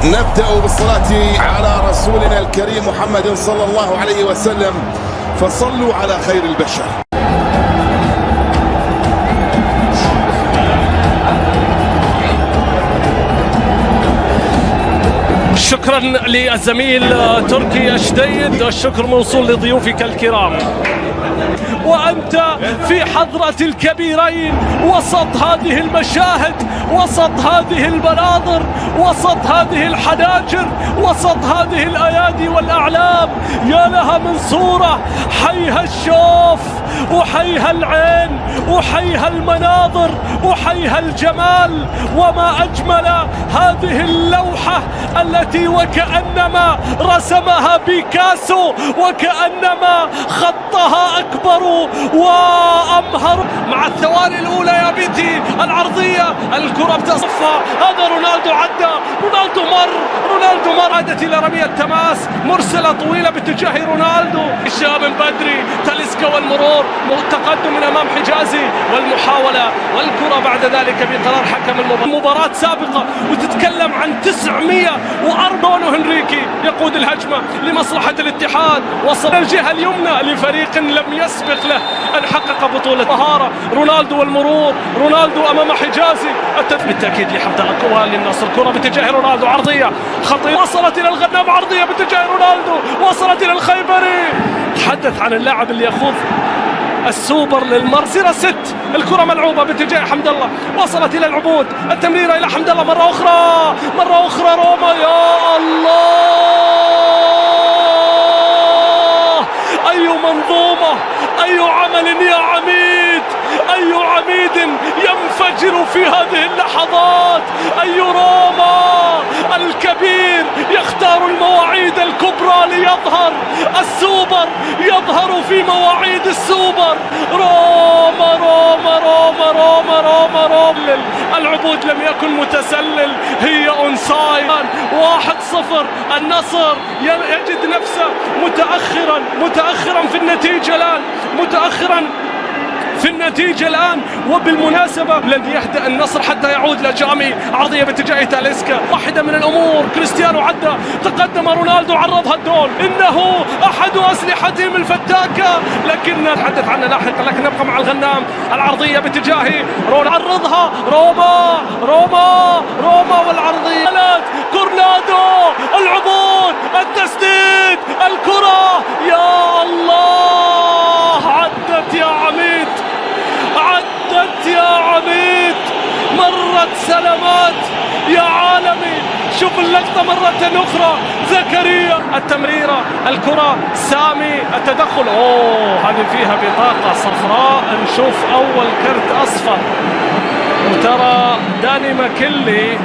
نبدأ بالصلاة على رسولنا الكريم محمد صلى الله عليه وسلم، فصلوا على خير البشر. شكرا للزميل تركي الشديد، والشكر موصول لضيوفك الكرام. وأنت في حضرة الكبيرين، وسط هذه المشاهد، وسط هذه المناظر، وسط هذه الحناجر، وسط هذه الأيادي والأعلام، يا لها من صورة. حيها الشوف، وحيها العين، وحيها المناظر، وحيها الجمال. وما أجمل هذه اللوحة التي وكأنما رسمها بيكاسو، وكأنما خطها أكبر وأمهر. مع الثواني الأولى يا بيتي العرضية، الكرة بتصفى. هذا رونالدو عدى، رونالدو مر، عادت إلى رمية تماس مرسلة طويلة باتجاه رونالدو. الشاب من بدري، تاليسكا والمرور، تقدم من أمام حجازي، والمحاولة والكرة بعد ذلك بقرار حكم المباراة سابقة. وتتكلم عن 904. هنريكي يقود الهجمة لمصلحة الاتحاد، وصل الجهة اليمنى لفريق لم يسبق له أن حقق بطولة. طهارة رونالدو والمرور، رونالدو أمام حجازي، بالتأكيد لحمد القوى للنصر. كرة باتجاه رونالدو عرضية خطيرة، وصلت إلى الغنام، عرضية باتجاه رونالدو، وصلت إلى الخيبري. تحدث عن اللاعب اللي يخوض السوبر للمرسرة 6. الكرة ملعوبة باتجاه حمد الله، وصلت إلى العبود، التمريرة إلى حمد الله مرة أخرى روما. يا الله، أي منظومة، أي عمل يا عميد، أي عميد ينفجر في هذه اللحظات. أي روما الكبير يختار المواعيد الكبرى ليظهر السوبر، يظهر في مواعيد السوبر. روما روما روما روما روما روما. العبود لم يكن متسلل، هي أونسايد. 1-0. النصر يجد نفسه متأخرا في النتيجة الآن، وبالمناسبة لن يهدأ النصر حتى يعود لجامي. عرضية باتجاه تاليسكا، واحدة من الأمور. كريستيانو عدى، تقدم رونالدو، عرضها الدول، إنه أحد أسلحتهم الفتاكة، لكن نتحدث عنه لاحقا. لكن نبقى مع الغنام. العرضية باتجاه عرضها روما والعرضية كورنادو، العبود، التسديد، الكرة. يا الله، عدت يا عميد، مرت سلامات يا عالمي. شوف اللقطة مرة أخرى. زكريا، التمريرة، الكرة، سامي، التدخل. هذه فيها بطاقة صفراء. نشوف أول كرت أصفر. وترى داني ماكيلي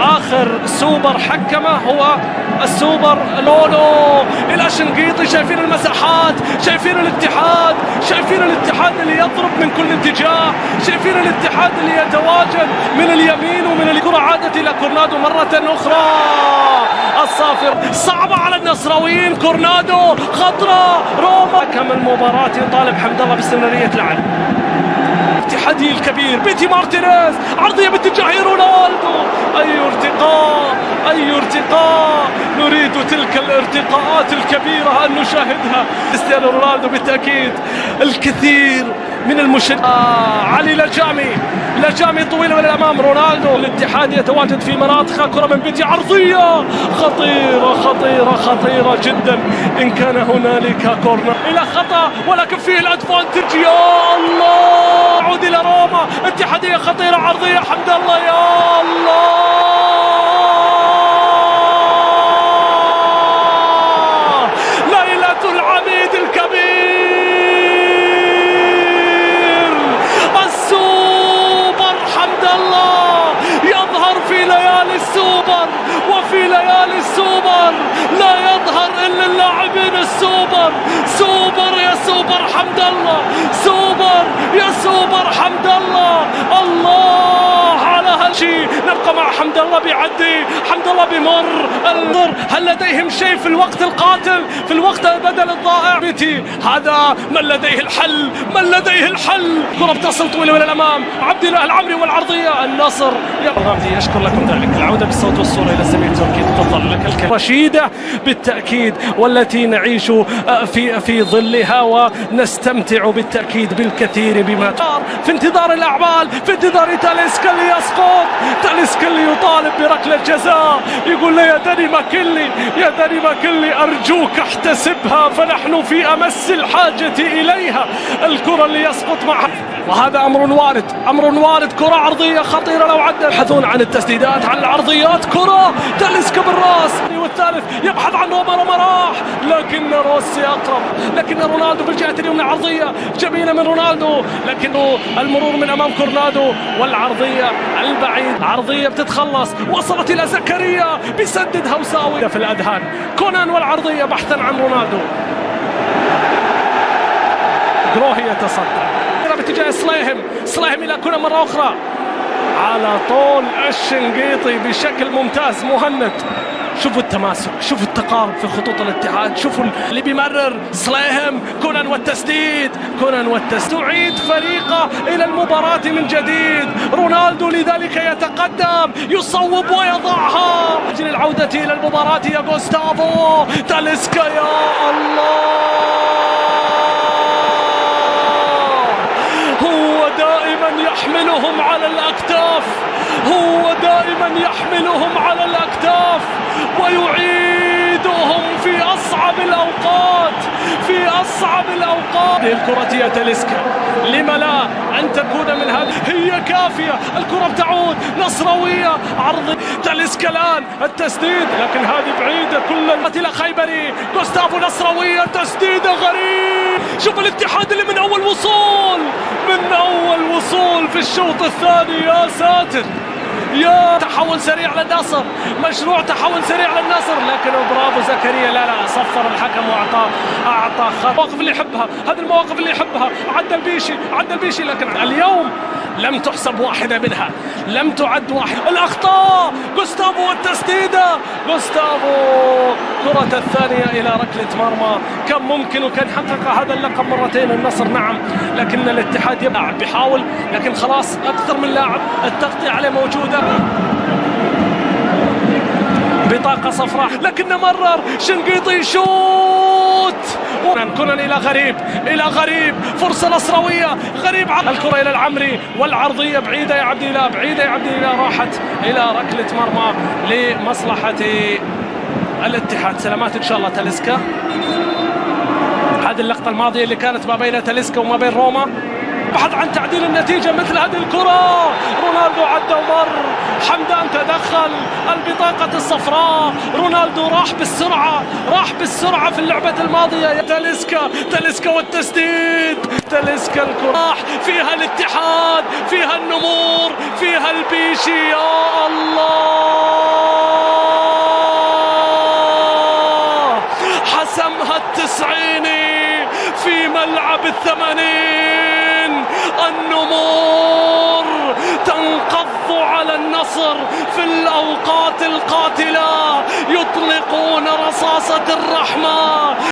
آخر سوبر حكمه هو السوبر لولو الأشنقيطي. شايفين المساحات، شايفين الاتحاد اللي يضرب من كل اتجاه، شايفين الاتحاد اللي يتواجد من اليمين ومن الكرة. عادت إلى كورنادو مرة أخرى. الصافر صعبة على النصراويين. كورنادو خطرة. روما كم المباراة يطالب حمد الله باستمرارية لعب. الاتحادي الكبير بيتي مارتينيز، عرضية باتجاه رونالدو. أي ارتقاء، نريد تلك الارتقاءات الكبيرة أن نشاهدها. كريستيانو رونالدو بالتأكيد الكثير من علي لجامي طويلة من الأمام. رونالدو. الاتحاد يتواجد في مناطق. كرة من بيتي، عرضية خطيرة جدا. إن كان هنالك كورنر إلى خطأ، ولكن فيه الأدفانتج. يا الله، عود إلى روما. اتحادية خطيرة، عرضية حمد الله. يا الله، ليلة العميد الكبير، السوبر حمد الله يظهر في ليالي السوبر. وفي ليالي السوبر لا يظهر إلا اللاعبين السوبر. سوبر يا سوبر حمد الله، سوبر يا سوبر حمد الله. الله على هالشي. نبقى مع حمد الله بيعدي، حمد الله وبمر النظر. هل لديهم شيء في الوقت القاتل، في الوقت البدل الضائع؟ هذا من لديه الحل، من لديه الحل. كرة بتصل طويلة إلى الأمام، عبد الله العمري والعرضية. النصر الغامدي يشكر لكم ذلك. العودة بالصوت والصورة إلى الزميل تركي. تفضل لك الكلمة رشيدة بالتأكيد، والتي نعيش في ظلها ونستمتع بالتأكيد بالكثير بما صار. في انتظار الأعمال، في انتظار تاليسكا اللي يسقط. تاليسكا اللي يطالب بركلة جزاء، يقول له يا داني ماكنلي، يا داني ماكنلي أرجوك احتسبها، فنحن في أمس الحاجة إليها. الكرة اللي يسقط معها، وهذا أمر وارد، أمر وارد. كرة عرضية خطيرة لو عدى. يبحثون عن التسديدات، عن العرضيات. كرة تاليسكا بالراس، والثالث يبحث عن روما راح، لكن روسي أقرب، لكن رونالدو في الجهة اليمنى. عرضية جميلة من رونالدو، لكنه المرور من أمام كورنادو، والعرضية البعيد. عرضية بتتخلص، وصلت إلى زكريا، بيسددها وساوي في الأذهان. كونان والعرضية بحثا عن رونالدو. جروهي يتصدى باتجاه سلاهم إلى كونان مرة أخرى، على طول الشنقيطي بشكل ممتاز. مهند، شوفوا التماسك، شوفوا التقارب في خطوط الاتحاد، شوفوا اللي بيمرر. سلاهم، كونان والتسديد، كونان والتسديد. تعيد فريقه إلى المباراة من جديد. رونالدو لذلك يتقدم، يصوب ويضعها. أجل العودة إلى المباراة يا غوستافو. تاليسكا، يا الله، هو دائما يحملهم على الأكتاف، هو دائما يحملهم على الأكتاف ويعيدهم في أصعب الأوقات، في أصعب الأوقات. هذه الكرة يا تاليسكا، لما لا أن تكون من هذه؟ هي كافية. الكرة بتعود نصراوية، عرض تاليسكا الآن التسديد، لكن هذه بعيدة كلها إلى خيبري. غوستافو نصراوية، تسديدة غريب. شوف الاتحاد اللي من أول وصول، من أول وصول في الشوط الثاني. يا ساتر، يا تحول سريع للنصر، مشروع تحول سريع للنصر، لكن برافو زكريا. لا صفر الحكم واعطى خط. المواقف اللي يحبها، هذه المواقف اللي يحبها. عدى البيشي، لكن اليوم لم تحسب واحدة منها، لم تعد واحد. الأخطاء، غوستافو والتسديدة، غوستافو كرة الثانية إلى ركلة مرمى. كان ممكن وكان حقق هذا اللقب مرتين النصر، نعم، لكن الاتحاد يلعب بيحاول، لكن خلاص أكثر من لاعب، التغطية عليه موجودة. بطاقة صفراء، لكن مرر شنقيطي، شوت. كونان إلى غريب، فرصة نصراوية. غريب، الكرة إلى العمري، والعرضية بعيدة يا عبد الله، بعيدة يا عبد الله، راحت إلى ركلة مرمى لمصلحة الاتحاد. سلامات إن شاء الله تاليسكا. هذه اللقطة الماضية اللي كانت ما بين تاليسكا وما بين روما، بحث عن تعديل النتيجة مثل هذه الكرة. رونالدو عدى ومر، حمدان تدخل، البطاقة الصفراء. رونالدو راح بالسرعة في اللعبة الماضية. تاليسكا والتسديد. تاليسكا، الكرة فيها الاتحاد، فيها النمور، فيها البيشي. يا الله، حسمها التسعيني في ملعب الثمانين. النمور تنقض على النصر في الأوقات القاتلة، يطلقون رصاصة الرحمة.